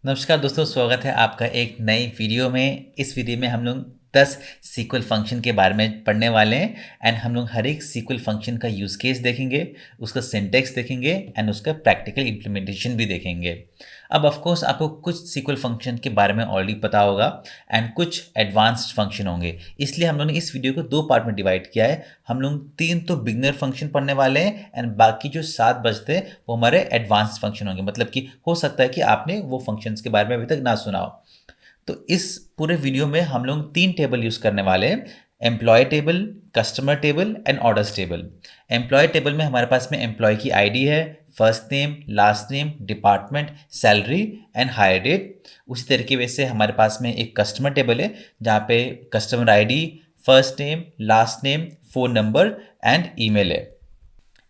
नमस्कार दोस्तों, स्वागत है आपका एक नई वीडियो में। इस वीडियो में हम लोग 10 सीक्वल फंक्शन के बारे में पढ़ने वाले हैं एंड हम लोग हर एक सीक्वल फंक्शन का यूज़ केस देखेंगे, उसका सिंटैक्स देखेंगे एंड उसका प्रैक्टिकल इम्प्लीमेंटेशन भी देखेंगे। अब ऑफ कोर्स आपको कुछ सीक्वल फंक्शन के बारे में ऑलरेडी पता होगा एंड कुछ एडवांस्ड फंक्शन होंगे, इसलिए हम लोगों ने इस वीडियो को दो पार्ट में डिवाइड किया है। हम लोग 3 तो बिगनर फंक्शन पढ़ने वाले हैं एंड बाकी जो 7 बचते हैं वो हमारे एडवांस्ड फंक्शन होंगे। मतलब कि हो सकता है कि आपने वो फंक्शंस के बारे में अभी तक ना सुना हो। तो इस पूरे वीडियो में हम लोग 3 टेबल यूज़ करने वाले हैं: employ table, customer table and orders table. Employ table में हमारे पास में एम्प्लॉय की आईडी है, first name, last name, department, salary and hire date. उसी तरीके से हमारे पास में एक कस्टमर टेबल है जहाँ पे customer ID, first name, last name, phone number and email है।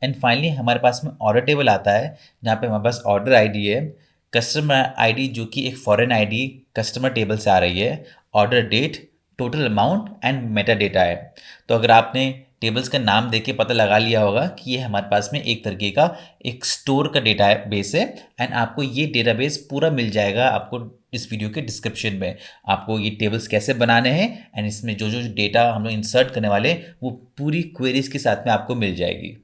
एंड फाइनली हमारे पास में ऑर्डर टेबल आता है जहाँ पे हमारे पास ऑर्डर आईडी है, कस्टमर आईडी जो कि एक फॉरेन आईडी कस्टमर टेबल से आ रही है, order date, total amount and meta data है। तो अगर आपने टेबल्स का नाम देख के पता लगा लिया होगा कि ये हमारे पास में एक तरीके का एक स्टोर का डेटा बेस है एंड आपको ये डेटाबेस पूरा मिल जाएगा आपको इस वीडियो के डिस्क्रिप्शन में। आपको ये टेबल्स कैसे बनाने हैं एंड इसमें जो जो डेटा हम लोग इंसर्ट करने वाले हैं वो पूरी क्वेरीज के साथ में आपको मिल जाएगी।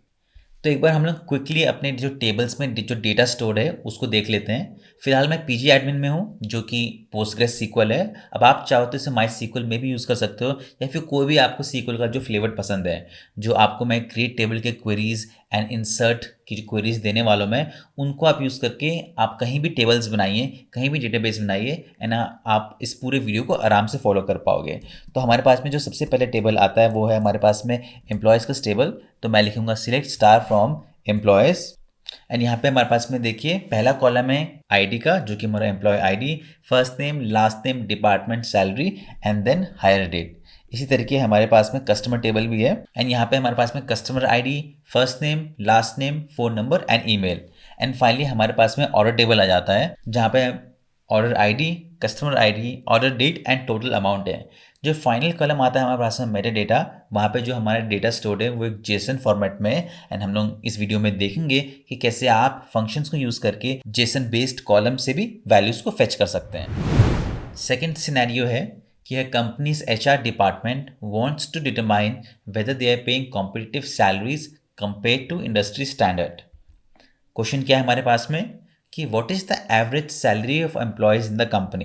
तो एक बार हम लोग क्विकली अपने जो टेबल्स में जो डेटा स्टोर है उसको देख लेते हैं। फिलहाल मैं पीजी एडमिन में हूँ जो कि पोस्टग्रेस सीक्वल है। अब आप चाहो तो इसे माई सीक्वल में भी यूज़ कर सकते हो या फिर कोई भी आपको सीक्वल का जो फ्लेवर पसंद है, जो आपको मैं क्रिएट टेबल के क्वेरीज एंड इंसर्ट की जो क्वेरीज देने वालों में उनको आप यूज़ करके आप कहीं भी टेबल्स बनाइए, कहीं भी डेटाबेस बनाइए एंड आप इस पूरे वीडियो को आराम से फॉलो कर पाओगे। तो हमारे पास में जो सबसे पहले टेबल आता है वो है हमारे पास में एम्प्लॉयज़ का टेबल। तो मैं लिखूंगा select star from employees and यहाँ पे हमारे पास में देखिए पहला कॉलम है आईडी का जो कि हमारा employ ID, first name, last name, department, salary and then hire date. इसी तरीके हमारे पास में कस्टमर टेबल भी है एंड यहाँ पे हमारे पास में customer ID, first name, last name, phone number and email. And finally हमारे पास में ऑर्डर टेबल आ जाता है जहाँ पे order ID, customer ID, order date and total amount है। जो फाइनल कॉलम आता है हमारे पास में मेटा डेटा, वहाँ पे जो हमारा डेटा स्टोर्ड है वो एक जेसन फॉर्मेट में है एंड हम लोग इस वीडियो में देखेंगे कि कैसे आप फंक्शंस को यूज़ करके जेसन बेस्ड कॉलम से भी वैल्यूज़ को फेच कर सकते हैं। सेकेंड सिनेरियो है कि a company's HR department wants to determine whether they are paying competitive salaries compared to industry standard। Question क्या है हमारे पास में कि what is the average salary of employees in the company.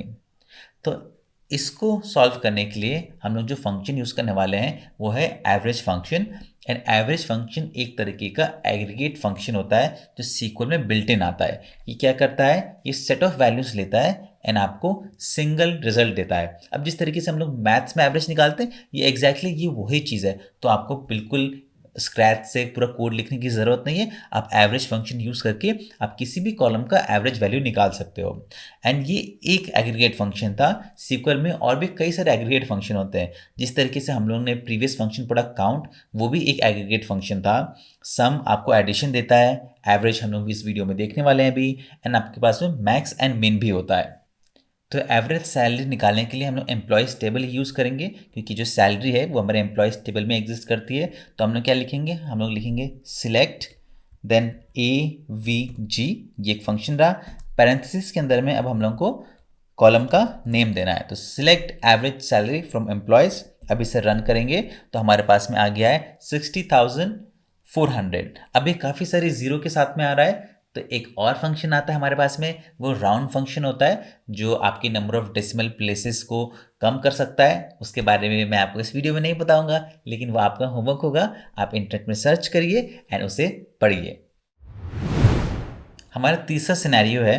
तो इसको सॉल्व करने के लिए हम लोग जो फंक्शन यूज़ करने वाले हैं वो है average function. And average function एक तरीके का एग्रीगेट फंक्शन होता है जो सीक्वल में बिल्ट इन आता है। ये क्या करता है, ये सेट ऑफ वैल्यूज़ लेता है एंड आपको सिंगल रिजल्ट देता है। अब जिस तरीके से हम लोग मैथ्स में एवरेज निकालते हैं ये एग्जैक्टली ये वही चीज़ है। तो आपको बिल्कुल स्क्रैच से पूरा कोड लिखने की ज़रूरत नहीं है, आप एवरेज फंक्शन यूज़ करके आप किसी भी कॉलम का एवरेज वैल्यू निकाल सकते हो। एंड ये एक एग्रीगेट फंक्शन था। सीक्वल में और भी कई सारे एग्रीगेट फंक्शन होते हैं। जिस तरीके से हम लोगों ने प्रीवियस फंक्शन पढ़ा काउंट, वो भी एक एग्रीगेट फंक्शन था। सम आपको एडिशन देता है, एवरेज हम लोग इस वीडियो में देखने वाले हैं अभी, एंड आपके पास में मैक्स एंड मिन भी होता है। तो एवरेज सैलरी निकालने के लिए हम लोग एम्प्लॉयज़ टेबल ही यूज़ करेंगे क्योंकि जो सैलरी है वो हमारे एम्प्लॉयज़ टेबल में एग्जिस्ट करती है। तो हम लोग क्या लिखेंगे, हम लोग लिखेंगे सिलेक्ट देन AVG, ये एक फंक्शन रहा। पैरेंथेसिस के अंदर में अब हम लोग को कॉलम का नेम देना है। तो select average salary from employees. अब इसे रन करेंगे तो हमारे पास में आ गया है 60,400। अभी काफ़ी सारी ज़ीरो के साथ में आ रहा है। तो एक और फंक्शन आता है हमारे पास में, वो राउंड फंक्शन होता है जो आपकी नंबर ऑफ डेसिमल प्लेसेस को कम कर सकता है। उसके बारे में मैं आपको इस वीडियो में नहीं बताऊंगा, लेकिन वो आपका होमवर्क होगा। आप इंटरनेट में सर्च करिए एंड उसे पढ़िए। हमारा तीसरा सिनेरियो है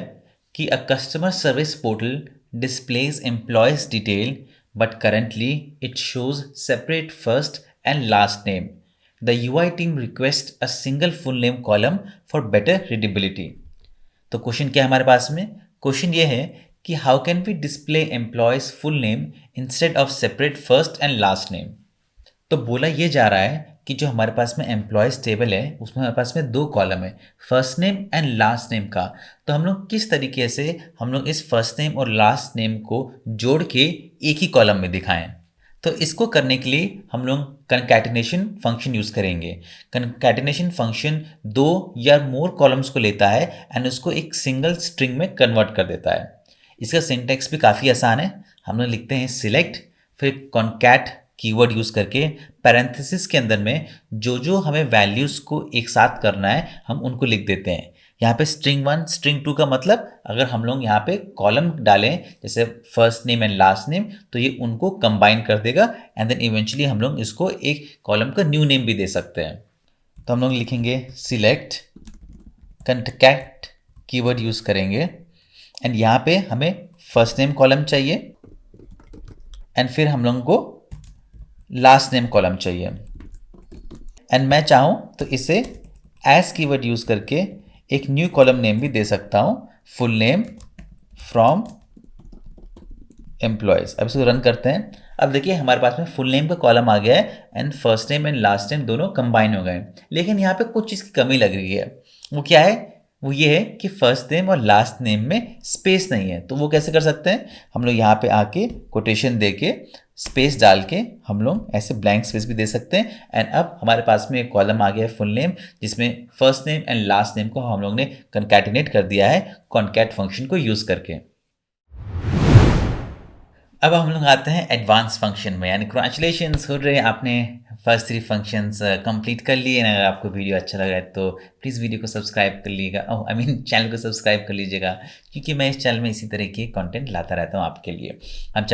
कि a customer service portal displays employees detail but currently it shows separate first and last name. The UI team requests a single full name column for better readability। तो question क्या है हमारे पास में, क्वेश्चन ये है कि how can we display employees full name instead of separate first and last name. तो बोला ये जा रहा है कि जो हमारे पास में एम्प्लॉयज़ टेबल है उसमें हमारे पास में 2 कॉलम है, first name and last name का। तो हम लोग किस तरीके से हम लोग इस फर्स्ट नेम और लास्ट नेम को जोड़ के एक ही कॉलम में दिखाएं। तो इसको करने के लिए हम लोग कंकैटिनेशन फंक्शन यूज़ करेंगे। कंकैटिनेशन फंक्शन 2 या मोर कॉलम्स को लेता है एंड उसको एक सिंगल स्ट्रिंग में कन्वर्ट कर देता है। इसका सिंटैक्स भी काफ़ी आसान है। हम लोग लिखते हैं सिलेक्ट, फिर कॉन्कैट कीवर्ड यूज़ करके पैरेंथेसिस के अंदर में जो जो हमें वैल्यूज़ को एक साथ करना है हम उनको लिख देते हैं। यहाँ पे स्ट्रिंग 1 स्ट्रिंग 2 का मतलब अगर हम लोग यहाँ पे कॉलम डालें जैसे first name and last name तो ये उनको कंबाइन कर देगा एंड देन इवेंचुअली हम लोग इसको एक कॉलम का न्यू नेम भी दे सकते हैं। तो हम लोग लिखेंगे सिलेक्ट, कॉन्कैट कीवर्ड यूज़ करेंगे एंड यहाँ पे हमें फर्स्ट नेम कॉलम चाहिए एंड फिर हम लोगों को लास्ट नेम कॉलम चाहिए एंड मैं चाहूँ तो इसे एज कीवर्ड यूज़ करके एक न्यू कॉलम नेम भी दे सकता हूँ, फुल नेम फ्रॉम एम्प्लॉयज़। अब इसको रन करते हैं। अब देखिए हमारे पास में फुल नेम का कॉलम आ गया है and first name and last name दोनों कंबाइन हो गए, लेकिन यहाँ पे कुछ चीज़ की कमी लग रही है। वो क्या है? वो ये है कि फर्स्ट नेम और लास्ट नेम में स्पेस नहीं है। तो वो कैसे कर सकते हैं? हम लोग यहाँ पे आके कोटेशन दे के स्पेस डाल के हम लोग ऐसे ब्लैंक स्पेस भी दे सकते हैं एंड अब हमारे पास में एक कॉलम आ गया है फुल नेम जिसमें first name and last name को हम लोग ने कंकैटिनेट कर दिया है कॉन्कैट फंक्शन को यूज़ करके। अब हम लोग आते हैं एडवांस फंक्शन में, यानी कंग्रेचुलेशंस हो रहे आपने फर्स्ट 3 फंक्शंस कंप्लीट कर लिए। अगर आपको वीडियो अच्छा लगा है तो प्लीज़ वीडियो को सब्सक्राइब कर लीजिएगा, चैनल को सब्सक्राइब कर लीजिएगा, क्योंकि मैं इस चैनल में इसी तरह के कंटेंट लाता रहता हूँ आपके लिए। हम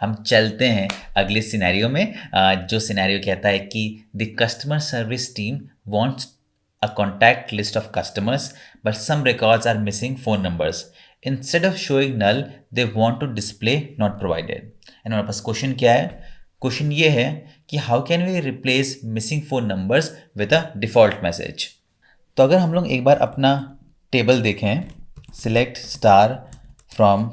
हम चलते हैं अगले सिनेरियो में, जो सिनेरियो कहता है कि the customer service team wants a contact list of customers, but some records are missing phone numbers. Instead of showing null, they want to display not provided. And हमारे पास क्वेश्चन क्या है? Question ये है कि how can we replace missing phone numbers with a default message? तो अगर हम लोग एक बार अपना टेबल देखें, select star from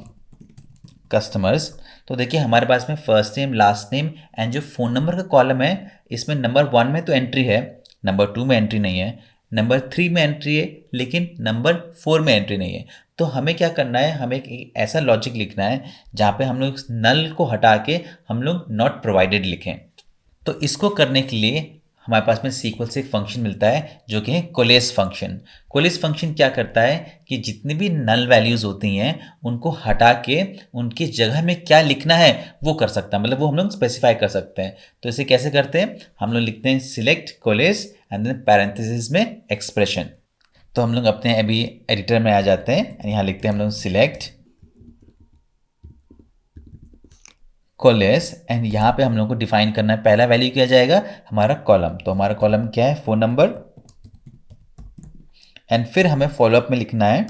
customers, तो देखिए हमारे पास में first name, last name and जो फ़ोन नंबर का कॉलम है इसमें नंबर 1 में तो एंट्री है, नंबर 2 में एंट्री नहीं है, नंबर 3 में एंट्री है, लेकिन नंबर 4 में एंट्री नहीं है। तो हमें क्या करना है? हमें एक ऐसा लॉजिक लिखना है जहाँ पे हम लोग नल को हटा के हम लोग नॉट प्रोवाइडेड लिखें। तो इसको करने के लिए हमारे पास में सीक्वल से एक फंक्शन मिलता है जो कि है कोलेस फंक्शन। कोलेस फंक्शन क्या करता है कि जितनी भी नल वैल्यूज़ होती हैं उनको हटा के उनकी जगह में क्या लिखना है वो कर सकता है, मतलब वो हम लोग स्पेसिफाई कर सकते हैं। तो इसे कैसे करते हैं? हम लोग लिखते हैं सिलेक्ट कोलेस एंड देन पैरेंथेसिस में एक्सप्रेशन। तो हम लोग अपने अभी एडिटर में आ जाते हैं, यहाँ लिखते हैं हम लोग सिलेक्ट कोलेस एंड यहाँ पे हम लोग को डिफाइन करना है पहला वैल्यू क्या जाएगा? हमारा कॉलम। तो हमारा कॉलम क्या है? Phone number. एंड फिर हमें फॉलोअप में लिखना है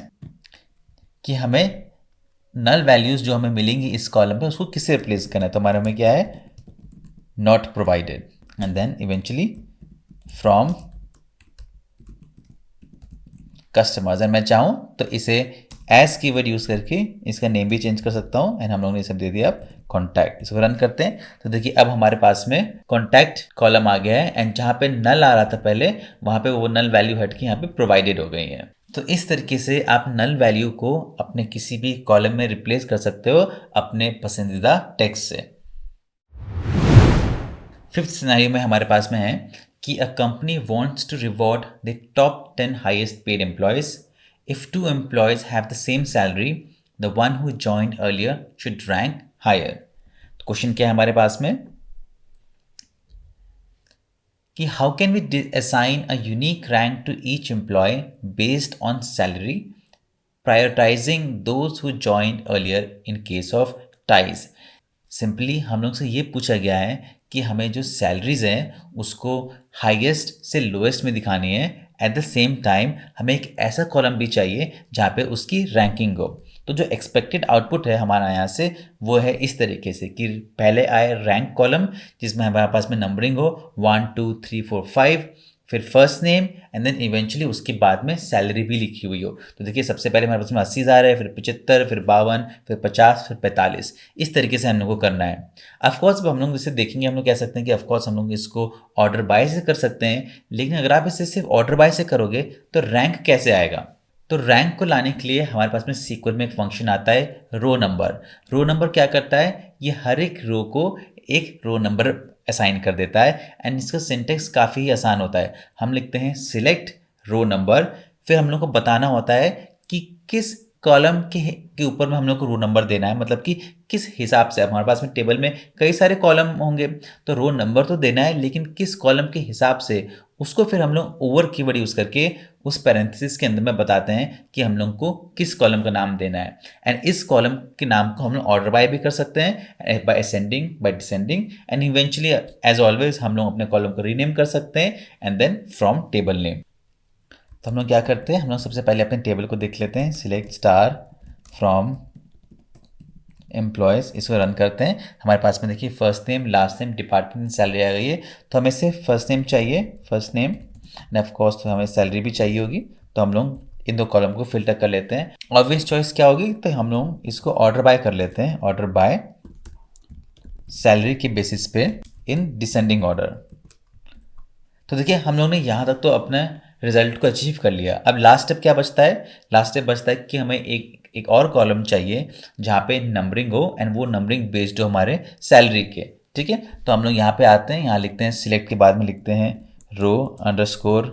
कि हमें नल वैल्यूज़ जो हमें मिलेंगी इस कॉलम पे उसको किससे रिप्लेस करना है। तो हमारे में क्या है? Not provided and then eventually from customers. And मैं चाहूँ तो इसे एज कीवर्ड यूज़ करके इसका नेम भी चेंज कर सकता हूँ एंड हम लोगों ने सब दे दिया अब कॉन्टैक्ट। इसको रन करते हैं तो देखिए अब हमारे पास में कॉन्टैक्ट कॉलम आ गया है एंड जहाँ पे नल आ रहा था पहले वहाँ पे वो नल वैल्यू हट के यहाँ पे प्रोवाइडेड हो गई है। तो इस तरीके से आप नल वैल्यू को अपने किसी भी कॉलम में रिप्लेस कर सकते हो अपने पसंदीदा टेक्स्ट से। 5th सिनेरियो में हमारे पास में है कि a company wants to reward the top 10 highest paid employees. If 2 employees have the same salary, the one who joined earlier should rank higher. तो क्वेश्चन क्या है हमारे पास में कि how can we assign a unique rank to each employee based on salary, prioritizing those who joined earlier in case of ties. Simply हम लोग से ये पूछा गया है कि हमें जो सैलरीज हैं उसको हाईएस्ट से लोएस्ट में दिखानी है। एट द सेम टाइम हमें एक ऐसा कॉलम भी चाहिए जहाँ पे उसकी रैंकिंग हो। तो जो एक्सपेक्टेड आउटपुट है हमारा यहाँ से वो है इस तरीके से कि पहले आए रैंक कॉलम जिसमें हमारे पास में नंबरिंग हो 1 2 3 4 5, फिर first name and then eventually उसके बाद में सैलरी भी लिखी हुई हो। तो देखिए सबसे पहले हमारे पास में 80,000 है, फिर 75, फिर 52, फिर 50, फिर 45। इस तरीके से हम लोग को करना है। ऑफकोर्स हम लोग इसे देखेंगे, हम लोग कह सकते हैं कि ऑफकोर्स हम लोग इसको ऑर्डर बाय से कर सकते हैं, लेकिन अगर आप इसे सिर्फ ऑर्डर बाय से करोगे तो रैंक कैसे आएगा? तो रैंक को लाने के लिए हमारे पास में सीक्वल में एक फंक्शन आता है रो नंबर। रो नंबर क्या करता है? ये हर एक रो को एक रो नंबर असाइन कर देता है एंड इसका सिंटेक्स काफ़ी ही आसान होता है। हम लिखते हैं सिलेक्ट रो नंबर, फिर हम लोग को बताना होता है कि किस कॉलम के ऊपर में हम लोग को रो नंबर देना है, मतलब कि किस हिसाब से हमारे पास में टेबल में कई सारे कॉलम होंगे तो रो नंबर तो देना है, लेकिन किस कॉलम के हिसाब से उसको फिर हम लोग ओवर कीवर्ड यूज़ करके उस पैरेंथेसिस के अंदर में बताते हैं कि हम लोग को किस कॉलम का नाम देना है। एंड इस कॉलम के नाम को हम लोग ऑर्डर बाय भी कर सकते हैं, by ascending, by descending, and eventually as always हम लोग अपने कॉलम को रीनेम कर सकते हैं and then from table name. तो हम लोग क्या करते हैं, हम लोग सबसे पहले अपने टेबल को देख लेते हैं, सिलेक्ट स्टार फ्रॉम एम्प्लॉयज़, इसको रन करते हैं। हमारे पास में देखिए first name, last name, department, salary आ गई है। तो हमें सिर्फ फर्स्ट नेम चाहिए, first name, and of course तो हमें सैलरी भी चाहिए होगी। तो हम लोग इन दो कॉलम को फिल्टर कर लेते हैं। ऑब्वियस चॉइस क्या होगी, तो हम लोग इसको ऑर्डर बाय कर लेते हैं, ऑर्डर बाय सैलरी के बेसिस पे इन डिसेंडिंग ऑर्डर। तो देखिए हम लोग ने यहाँ तक तो अपने रिजल्ट को अचीव कर लिया। अब लास्ट स्टेप क्या बचता है, लास्ट स्टेप बचता है कि हमें एक और कॉलम चाहिए जहाँ पे नंबरिंग हो, एंड वो नंबरिंग बेस्ड हो हमारे सैलरी के। ठीक है, तो हम लोग यहाँ पे आते हैं, यहाँ लिखते हैं सिलेक्ट के बाद में लिखते हैं रो अंडरस्कोर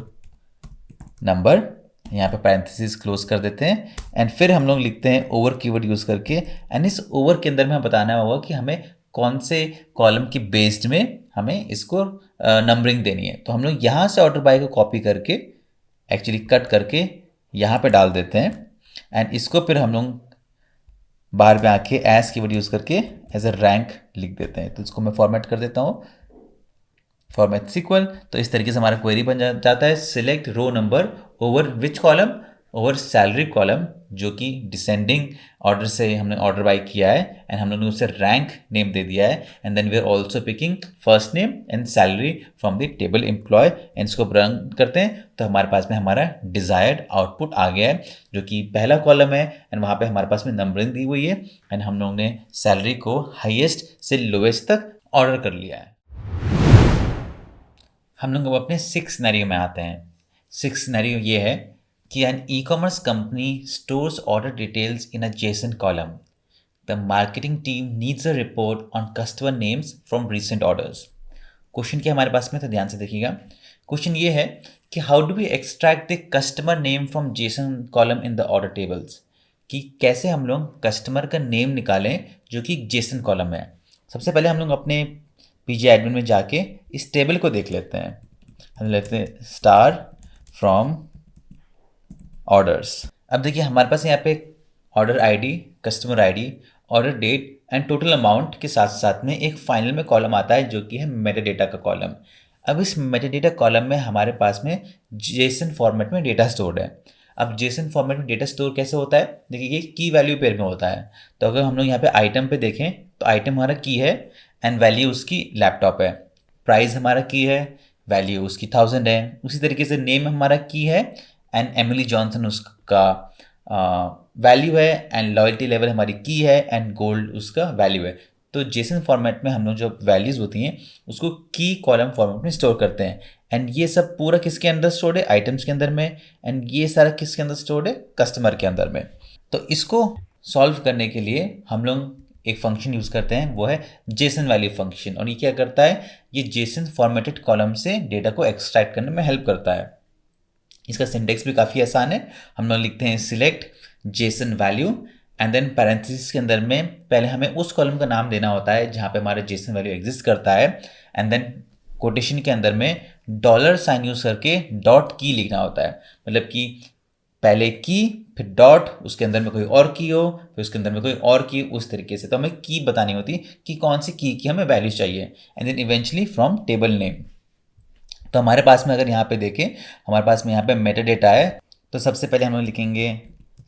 नंबर, यहाँ पे पैरेंथेसिस क्लोज कर देते हैं, एंड फिर हम लोग लिखते हैं ओवर कीवर्ड यूज़ करके। एंड इस ओवर के अंदर में हमें बताना होगा कि हमें कौन से कॉलम की बेस्ड में हमें इसको नंबरिंग देनी है। तो हम लोग यहाँ से ऑर्डर बाय को कॉपी करके एक्चुअली कट करके यहाँ पे डाल देते हैं, एंड इसको फिर हम लोग बाहर में आके एज कीवर्ड यूज़ करके एज अ रैंक लिख देते हैं। तो इसको मैं फॉर्मेट कर देता हूँ, फॉर्मेट सीक्वल। तो इस तरीके से हमारा क्वेरी बन जाता है, select row number over which column, over salary column, जो कि डिसेंडिंग ऑर्डर से हमने ऑर्डर बाय किया है, एंड हम लोगों ने उसे रैंक नेम दे दिया है। And then we are also picking first name and salary from the table employ, and इसको रन करते हैं तो हमारे पास में हमारा डिजायर्ड आउटपुट आ गया है, जो कि पहला कॉलम है, एंड वहाँ पे हमारे पास में नंबरिंग दी हुई है, एंड हम लोगों ने सैलरी को हाईएस्ट से लोएस्ट तक ऑर्डर कर लिया है। हम लोग अब अपने 6 सिनेरियो में आते हैं। 6 सिनेरियो ये है कि an e commerce company stores order details in a JSON column. The marketing team needs a report on customer names from recent orders. Question क्या हमारे पास में, तो ध्यान से देखिएगा। क्वेश्चन ये है कि how do we extract the customer name from JSON column in the order tables, कि कैसे हम लोग कस्टमर का नेम निकालें जो कि जेसन कॉलम है। सबसे पहले हम लोग अपने पीजी एडमिन में जाके इस टेबल को देख लेते हैं। हम लेते हैं स्टार फ्रॉम ऑर्डर्स। अब देखिए हमारे पास यहाँ पे order ID, customer ID, order date and total amount के साथ साथ में एक फाइनल में कॉलम आता है जो कि है मेटा डेटा का कॉलम। अब इस मेटा डेटा कॉलम में हमारे पास में जेसन फॉर्मेट में डेटा स्टोर्ड है। अब जेसन फॉर्मेट में डेटा स्टोर कैसे होता है, देखिए ये की वैल्यू पेयर में होता है। तो अगर हम लोग यहाँ पे आइटम पे देखें तो आइटम हमारा की है एंड वैल्यू उसकी लैपटॉप है, प्राइस हमारा की है, वैल्यू उसकी 1000 है। उसी तरीके से नेम हमारा की है एंड एमिली जॉनसन उसका वैल्यू है, एंड लॉयल्टी लेवल हमारी की है, एंड गोल्ड उसका वैल्यू है। तो जेसन फॉर्मेट में हम लोग जो वैल्यूज़ होती हैं उसको की कॉलम फॉर्मेट में स्टोर करते हैं, एंड ये सब पूरा किसके अंदर स्टोर्ड है, आइटम्स के अंदर में, एंड ये सारा किसके अंदर स्टोर्ड है, कस्टमर के अंदर में। तो इसको सॉल्व करने के लिए हम लोग एक फंक्शन यूज़ करते हैं, वो है जेसन वैल्यू फंक्शन। और ये क्या करता है, ये जेसन फॉर्मेटेड कॉलम से डेटा को एक्सट्रैक्ट करने में हेल्प करता है। इसका सिंटेक्स भी काफ़ी आसान है। हम लोग लिखते हैं select JSON value, and then parenthesis के अंदर में पहले हमें उस कॉलम का नाम देना होता है जहाँ पे हमारा जेसन वैल्यू एग्जिस्ट करता है, एंड देन कोटेशन के अंदर में डॉलर साइन यूज़ करके डॉट की लिखना होता है। मतलब कि पहले की फिर डॉट, उसके अंदर में कोई और की हो, फिर उसके अंदर में कोई और की, उस तरीके से। तो हमें की बतानी होती कि कौन सी की हमें वैल्यू चाहिए, and then eventually from table name. तो हमारे पास में अगर यहाँ पे देखें, हमारे पास में यहाँ पे मेटा डेटा है। तो सबसे पहले हम लोग लिखेंगे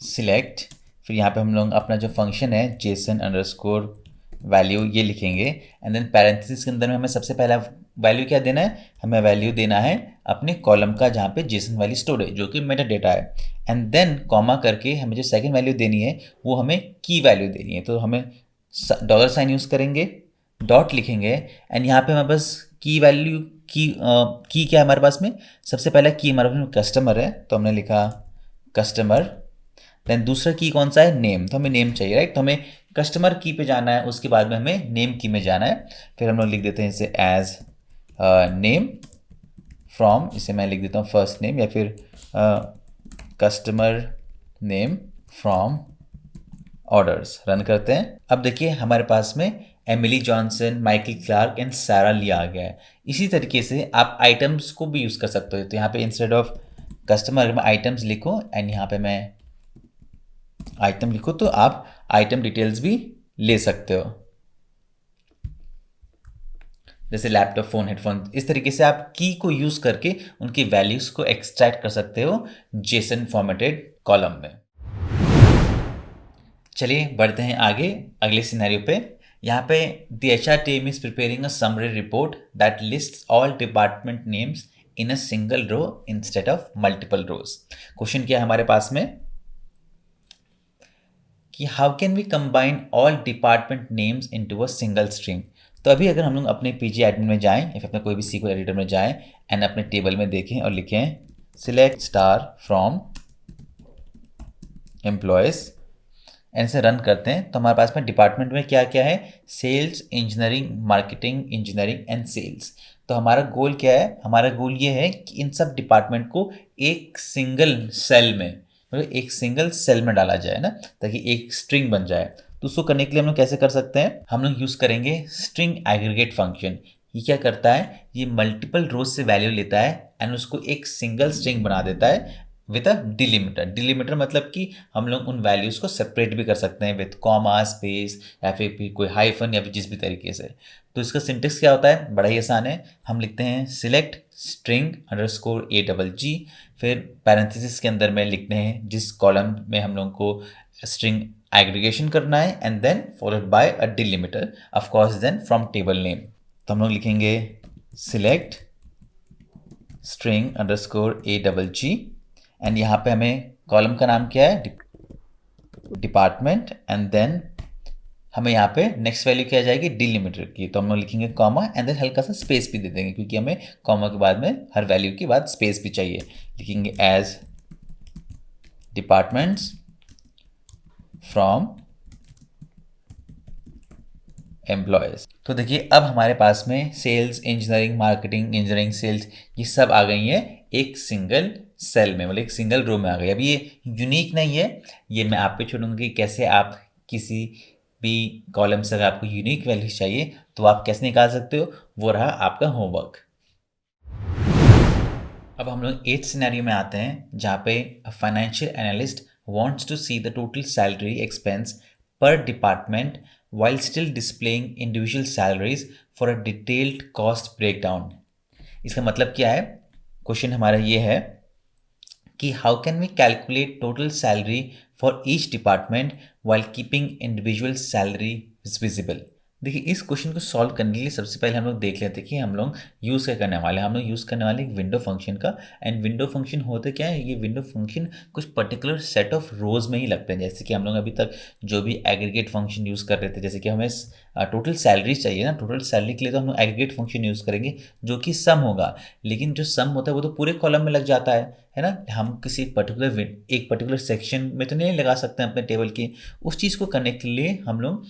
सिलेक्ट, फिर यहाँ पे हम लोग अपना जो फंक्शन है जेसन अंडरस्कोर वैल्यू ये लिखेंगे, एंड देन पैरेंथेसिस के अंदर में हमें सबसे पहला वैल्यू क्या देना है, हमें वैल्यू देना है अपने कॉलम का जहाँ पे जेसन वैल्यू स्टोर है जो कि मेटा डेटा है, एंड देन कॉमा करके हमें जो सेकंड वैल्यू देनी है वो हमें की वैल्यू देनी है। तो हमें डॉलर साइन यूज़ करेंगे, डॉट लिखेंगे, एंड यहाँ पे हमारे पास की वैल्यू की क्या है हमारे पास में, सबसे पहला की हमारे पास में कस्टमर है तो हमने लिखा कस्टमर। देन दूसरा की कौन सा है, नेम, तो हमें नेम चाहिए राइट, तो हमें कस्टमर की पे जाना है, उसके बाद में हमें नेम की में जाना है। फिर हम लोग लिख देते हैं इसे एज नेम फ्रॉम, इसे मैं लिख देता हूँ फर्स्ट नेम, या फिर customer name from orders. Run करते हैं। अब देखिए हमारे पास में Emily Johnson, Michael Clarke and सारा ली आ गया है। इसी तरीके से आप आइटम्स को भी यूज़ कर सकते हो। तो यहाँ पे इंस्टेड ऑफ कस्टमर में आइटम्स लिखो एंड यहाँ पे मैं आइटम लिखो, तो आप आइटम डिटेल्स भी ले सकते हो, जैसे लैपटॉप, फ़ोन, हेडफोन। इस तरीके से आप की को यूज़ करके उनकी वैल्यूज़ को एक्सट्रैक्ट कर सकते हो जेसन फॉर्मेटेड कॉलम में। चलिए बढ़ते हैं आगे अगले सिनेरियो पे। यहाँ पे the HR team is preparing a summary report that lists all department names in a single row instead of multiple rows. Question क्या है हमारे पास में कि how can we combine all department names into a single string. तो अभी अगर हम लोग अपने पीजी एडमिन में जाएं या फिर अपने कोई भी सीक्वल एडिटर में जाएं एंड अपने टेबल में देखें और लिखें select star from employees and से रन करते हैं, तो हमारे पास में डिपार्टमेंट में क्या क्या है, sales, engineering, marketing, engineering and sales. तो हमारा गोल क्या है, हमारा गोल ये है कि इन सब डिपार्टमेंट को एक सिंगल सेल में, मतलब एक सिंगल सेल में डाला जाए ना, ताकि एक स्ट्रिंग बन जाए। तो उसको करने के लिए हम लोग कैसे कर सकते हैं, हम लोग यूज़ करेंगे स्ट्रिंग एग्रीगेट फंक्शन। ये क्या करता है, ये मल्टीपल रोज से वैल्यू लेता है एंड उसको एक सिंगल स्ट्रिंग बना देता है विद अ डिलीमीटर। डिलीमीटर मतलब कि हम लोग उन वैल्यूज़ को सेपरेट भी कर सकते हैं विद कॉमा, स्पेस या फिर कोई हाइफन या फिर जिस भी तरीके से। तो इसका सिंटेक्स क्या होता है, बड़ा ही आसान है। हम लिखते हैं सिलेक्ट स्ट्रिंग अंडरस्कोर AGG, फिर पैरेंथेसिस के अंदर में लिखते हैं जिस कॉलम में हम लोग को स्ट्रिंग एग्रीगेशन करना है and then followed by a delimiter, of course then from table name. तो हम लोग लिखेंगे select string underscore AGG and यहाँ पे हमें कॉलम का नाम क्या है, डिपार्टमेंट, एंड देन हमें यहाँ पे नेक्स्ट वैल्यू क्या आ जाएगी, डिलीमीटर की। तो हम लोग लिखेंगे कॉमा एंड देन हल्का सा स्पेस भी दे देंगे, क्योंकि हमें कॉमा के बाद में हर वैल्यू के बाद स्पेस भी चाहिए। लिखेंगे एज डिपार्टमेंट्स फ्रॉम एम्प्लॉयज़। तो देखिए अब हमारे पास में sales, engineering, marketing, engineering, sales, ये सब आ गई हैं एक सिंगल सेल में, मतलब एक सिंगल रो में आ गई। अब ये यूनिक नहीं है, ये मैं आप पे छोड़ूंगा कि कैसे आप किसी भी कॉलम से अगर आपको यूनिक वैल्यू चाहिए तो आप कैसे निकाल सकते हो, वो रहा आपका होमवर्क। अब हम लोग 8th सिनेरियो में आते हैं, जहाँ पे financial analyst wants to see the total salary expense per department while still displaying individual salaries for a detailed cost breakdown। इसका मतलब क्या है, क्वेश्चन हमारा ये है कि how can we calculate total salary for each department while keeping individual salary visible। देखिए इस क्वेश्चन को सॉल्व करने के लिए सबसे पहले हम लोग देख लेते हैं कि हम लोग यूज़ क्या करने वाले हैं। हम लोग यूज़ करने वाले एक विंडो फंक्शन का, एंड विंडो फंक्शन होते क्या है, ये विंडो फंक्शन कुछ पर्टिकुलर सेट ऑफ रोज में ही लगते हैं। जैसे कि हम लोग अभी तक जो भी एग्रीगेट फंक्शन यूज़ कर रहे थे, जैसे कि हमें टोटल सैलरी चाहिए ना, टोटल सैलरी के लिए तो हम लोग एग्रीगेट फंक्शन यूज़ करेंगे जो कि सम होगा। लेकिन जो सम होता है वो तो पूरे कॉलम में लग जाता है ना। हम किसी एक पर्टिकुलर सेक्शन में तो नहीं लगा सकते हैं अपने टेबल की। उस चीज़ को करने के लिए हम लोग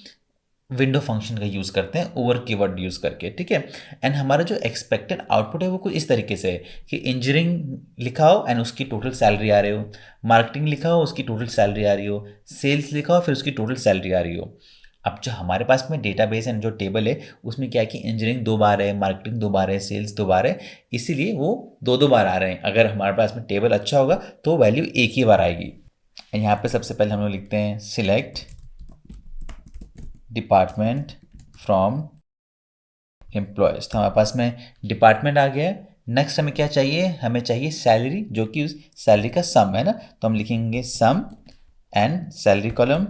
विंडो फंक्शन का यूज़ करते हैं ओवर कीवर्ड यूज़ करके, ठीक है। एंड हमारा जो एक्सपेक्टेड आउटपुट है वो कुछ इस तरीके से है कि इंजीनियरिंग लिखा हो एंड उसकी टोटल सैलरी आ रही हो, मार्केटिंग लिखा हो उसकी टोटल सैलरी आ रही हो, सेल्स लिखा हो फिर उसकी टोटल सैलरी आ रही हो। अब जो हमारे पास में डेटाबेस एंड जो टेबल है उसमें क्या है कि इंजीनियरिंग 2 बार है, मार्केटिंग 2 बार है, सेल्स 2 बार है, इसीलिए वो 2 बार आ रहे हैं। अगर हमारे पास में टेबल अच्छा होगा तो वैल्यू एक ही बार आएगी। यहाँ पे सबसे पहले हम लोग लिखते हैं सिलेक्ट डिपार्टमेंट फ्रॉम एम्प्लॉयज़। तो हमारे पास में डिपार्टमेंट आ गया है। नेक्स्ट हमें क्या चाहिए, हमें चाहिए सैलरी, जो कि उस सैलरी का सम है ना। तो हम लिखेंगे सम एंड सैलरी कॉलम।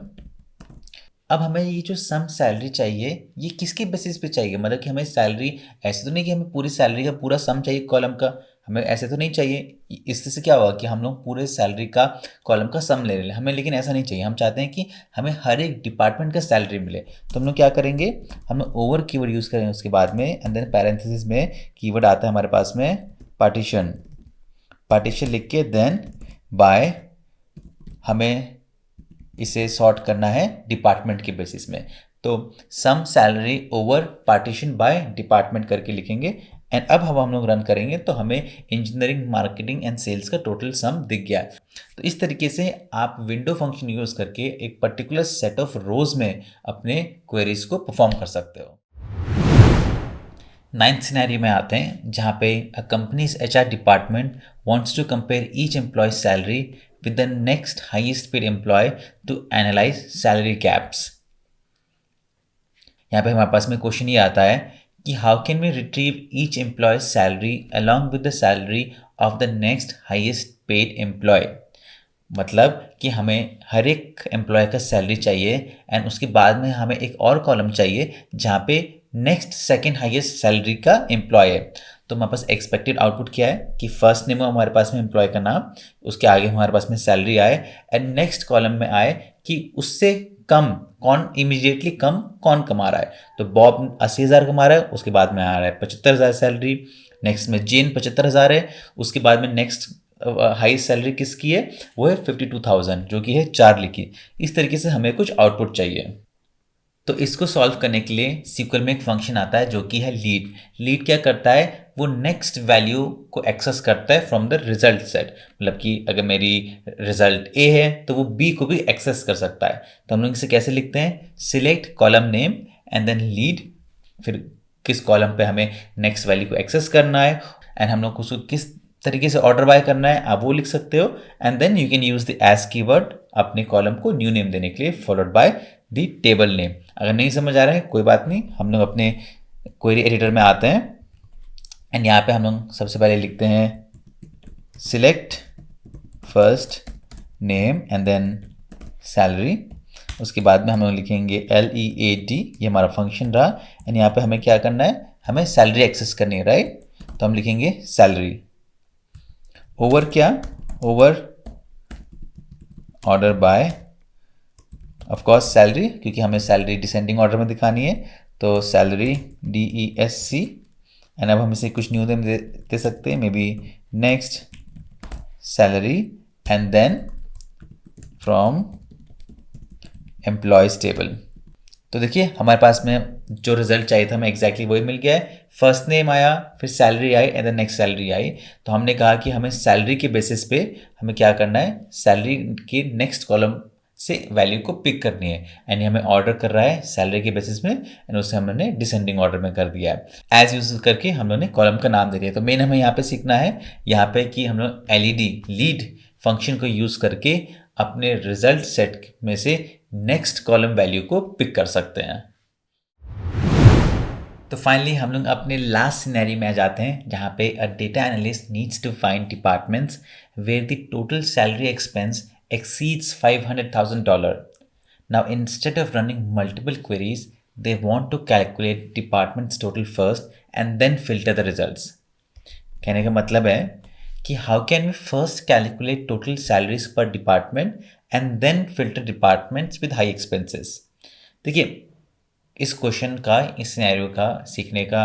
अब हमें ये जो सम सैलरी चाहिए ये किसके बेसिस पे चाहिए, मतलब कि हमें सैलरी ऐसे तो नहीं कि हमें पूरी सैलरी का पूरा सम चाहिए कॉलम का, हमें ऐसे तो नहीं चाहिए। इससे क्या होगा कि हम लोग पूरे सैलरी का कॉलम का सम ले रहे हैं हमें, लेकिन ऐसा नहीं चाहिए। हम चाहते हैं कि हमें हर एक डिपार्टमेंट का सैलरी मिले। तो हम लोग क्या करेंगे, हम लोग ओवर कीवर्ड यूज़ करेंगे उसके बाद में, एंड देन पैरेंथेसिस में कीवर्ड आता है हमारे पास में पार्टीशन। पार्टीशन लिख के देन बाय, हमें इसे सॉर्ट करना है डिपार्टमेंट के बेसिस में। तो sum salary over partition by department करके लिखेंगे एंड अब हम लोग रन करेंगे तो हमें इंजीनियरिंग, मार्केटिंग एंड सेल्स का टोटल सम दिख गया। तो इस तरीके से आप विंडो फंक्शन यूज़ करके एक पर्टिकुलर सेट ऑफ रोज में अपने क्वेरीज को परफॉर्म कर सकते हो। 9th सिनेरियो में आते हैं, जहाँ पे a company's HR department wants to compare each employ salary with the next highest paid employee to analyse salary gaps. यहाँ पे हमारे पास में क्वेश्चन ये आता है कि how can we retrieve each employ salary along with the salary of the next highest paid employ. मतलब कि हमें हर एक एम्प्लॉय का सैलरी चाहिए एंड उसके बाद में हमें एक और कॉलम चाहिए जहाँ पे नेक्स्ट सेकंड हाईएस्ट सैलरी का एम्प्लॉय है। तो हमारे पास एक्सपेक्टेड आउटपुट क्या है कि फर्स्ट नेम हमारे पास में एम्प्लॉय का नाम, उसके आगे हमारे पास में सैलरी आए एंड नेक्स्ट कॉलम में आए कि उससे कम कौन, इमीडिएटली कम कौन कमा रहा है। तो बॉब 80,000 कमा रहा है, उसके बाद में आ रहा है 75,000 सैलरी, नेक्स्ट में जेन 75,000 है, उसके बाद में नेक्स्ट हाई सैलरी किसकी है, वो है 52,000 जो कि है चार्ली की। इस तरीके से हमें कुछ आउटपुट चाहिए। तो इसको सॉल्व करने के लिए SQL में एक फंक्शन आता है जो कि है लीड। लीड क्या करता है, वो नेक्स्ट वैल्यू को एक्सेस करता है फ्रॉम द रिजल्ट सेट। मतलब कि अगर मेरी रिजल्ट A है तो वो B को भी एक्सेस कर सकता है। तो हम लोग इसे कैसे लिखते हैं, select column name and then lead, फिर किस कॉलम पे हमें नेक्स्ट वैल्यू को एक्सेस करना है एंड हम लोग को उसको किस तरीके से ऑर्डर बाय करना है, आप वो लिख सकते हो। And then you can use the as keyword अपने कॉलम को न्यू नेम देने के लिए, followed by the table name. अगर नहीं समझ आ रहा है कोई बात नहीं, हम लोग अपने क्वेरी एडिटर में आते हैं एंड यहाँ पे हम लोग सबसे पहले लिखते हैं select first name and then salary. उसके बाद में हम लोग लिखेंगे LEAD, ये हमारा फंक्शन रहा एंड यहाँ पे हमें क्या करना है, हमें सैलरी एक्सेस करनी है, राइट। तो हम लिखेंगे सैलरी ओवर क्या, over order by of course salary, क्योंकि हमें सैलरी डिसेंडिंग ऑर्डर में दिखानी है। तो सैलरी DESC एंड अब हम इसे कुछ न्यू नेम दे सकते हैं, maybe next salary and then from employees table. तो देखिए हमारे पास में जो रिजल्ट चाहिए था हमें एग्जैक्टली वही मिल गया है। फर्स्ट नेम आया, फिर सैलरी आई एंड देन नेक्स्ट सैलरी आई। तो हमने कहा कि हमें सैलरी के बेसिस पे हमें क्या करना है, सैलरी के नेक्स्ट कॉलम से वैल्यू को पिक करनी है एंड हमें ऑर्डर कर रहा है सैलरी के बेसिस में एंड उसे हमने डिसेंडिंग ऑर्डर में कर दिया है। एज यूज करके हम लोगों ने कॉलम का नाम दे दिया। तो मेन हमें यहाँ पे सीखना है यहाँ पे कि हम लोग लीड फंक्शन को यूज करके अपने रिजल्ट सेट में से नेक्स्ट कॉलम वैल्यू को पिक कर सकते हैं। तो फाइनली हम लोग अपने लास्ट सिनेरियो में आ जाते हैं, जहाँ पे a data analyst needs to find departments where the total salary expense exceeds $500,000. Now, instead of running multiple queries, they want to calculate department's total first and then filter the results. कहने का मतलब है कि how can we first calculate total salaries per department and then filter departments with high expenses. देखिए इस question का, इस scenario का सीखने का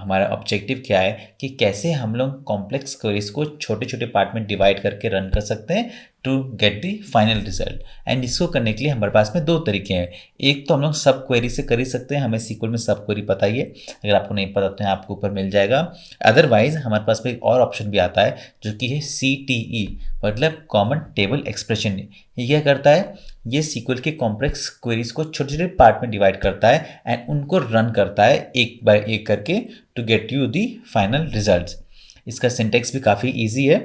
हमारा ऑब्जेक्टिव क्या है कि कैसे हम लोग कॉम्प्लेक्स क्वेरीज को छोटे छोटे पार्ट में डिवाइड करके रन कर सकते हैं to get the final result. And इसको करने के लिए हमारे पास में दो तरीके हैं। एक तो हम लोग सब क्वेरी से कर ही सकते हैं, हमें SQL में सब क्वेरी पता ही है, अगर आपको नहीं पता तो आपको ऊपर मिल जाएगा। अदरवाइज हमारे पास में एक और ऑप्शन भी आता है जो कि है CTE, मतलब कॉमन टेबल एक्सप्रेशन। ये क्या करता है, ये SQL के कॉम्प्लेक्स क्वेरीज को छोटे छोटे पार्ट में डिवाइड करता है एंड उनको रन करता है एक बाय एक करके to get you the final results. इसका सिंटेक्स भी काफ़ी इजी है।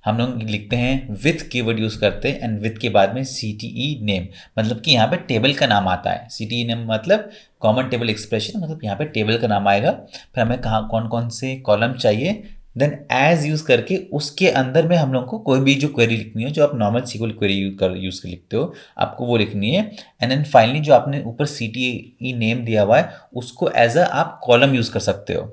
हम लोग लिखते हैं विथ कीवर्ड यूज़ करते हैं एंड विथ के बाद में CTE नेम, मतलब कि यहाँ पे टेबल का नाम आता है। CTE नेम मतलब कॉमन टेबल एक्सप्रेशन, मतलब यहाँ पे टेबल का नाम आएगा। फिर हमें कहाँ कौन कौन से कॉलम चाहिए, देन एज यूज़ करके उसके अंदर में हम लोग को कोई भी जो क्वेरी लिखनी है, जो आप नॉर्मल SQL क्वेरी यूज़ कर लिखते हो, आपको वो लिखनी है। एंड देन फाइनली जो आपने ऊपर CTE नेम दिया हुआ है उसको एज अ आप कॉलम यूज़ कर सकते हो।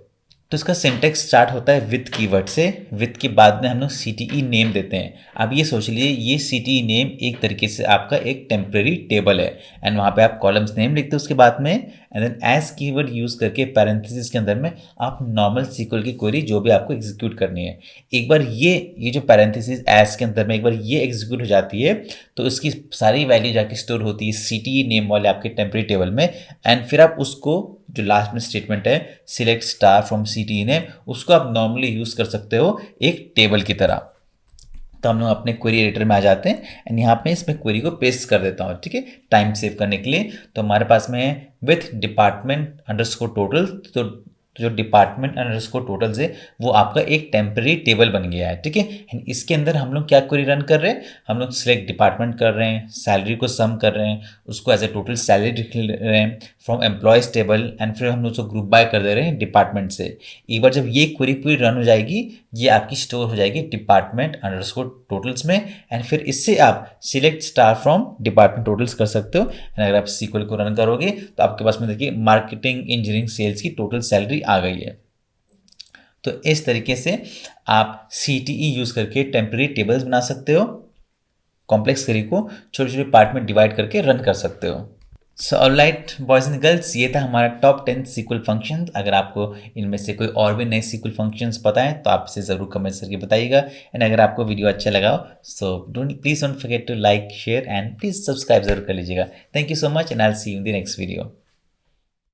तो इसका सिंटेक्स स्टार्ट होता है विथ कीवर्ड से, विथ के बाद में हम लोग CTE नेम देते हैं। अब ये सोच लीजिए ये CTE नेम एक तरीके से आपका एक टेम्प्रेरी टेबल है एंड वहाँ पे आप कॉलम्स नेम लिखते हो उसके बाद में and then as keyword use करके पैरेंथेसिस के अंदर में आप नॉर्मल सीक्वल की क्वेरी जो भी आपको एग्जीक्यूट करनी है, एक बार ये जो पैरेंथेसिस एज के अंदर में एक बार ये एग्जीक्यूट हो जाती है तो इसकी सारी वैल्यू जाके स्टोर होती है CTE नेम वाले आपके टेम्परेरी टेबल में। एंड फिर आप उसको जो लास्ट में स्टेटमेंट है select star from CTE name, उसको आप नॉर्मली यूज़ कर सकते हो एक टेबल की तरह। तो हम लोग अपने क्वेरी एडिटर में आ जाते हैं एंड यहाँ पे इसमें क्वेरी को पेस्ट कर देता हूँ, ठीक है, टाइम सेव करने के लिए। तो हमारे पास में है विथ डिपार्टमेंट अंडरस्कोर टोटल, तो जो डिपार्टमेंट अंडरस्कोर टोटल्स है वो आपका एक टेम्परेरी टेबल बन गया है, ठीक है। एंड इसके अंदर हम लोग क्या क्वेरी रन कर रहे हैं, हम लोग सिलेक्ट डिपार्टमेंट कर रहे हैं, सैलरी को सम कर रहे हैं, उसको एज ए टोटल सैलरी लिख रहे हैं फ्रॉम एम्प्लॉयज़ टेबल, एंड फिर हम लोग उसको ग्रुप बाय कर दे रहे हैं डिपार्टमेंट से। एक बार जब ये क्वेरी पूरी रन हो जाएगी ये आपकी स्टोर हो जाएगी डिपार्टमेंट अंडरस्कोर टोटल्स में, एंड फिर इससे आप select star from department totals कर सकते हो। एंड अगर आप सीक्वल को रन करोगे तो आपके पास में देखिए मार्केटिंग इंजीनियरिंग सेल्स की टोटल सैलरी आ गई है। तो इस तरीके से आप CTE यूज़ करके टेम्परेरी टेबल्स बना सकते हो, कॉम्प्लेक्स क्वेरी को छोटे छोटे पार्ट में डिवाइड करके रन कर सकते हो। So alright boys and girls, ये था हमारा टॉप 10 सीक्वल फंक्शन। अगर आपको इनमें से कोई और भी नए सीक्वल फंक्शंस पता है तो आप इसे ज़रूर कमेंट करके बताइएगा। एंड अगर आपको वीडियो अच्छा लगा हो so please don't forget to like share and please subscribe जरूर कर लीजिएगा। Thank you so much and I will see you in the next video.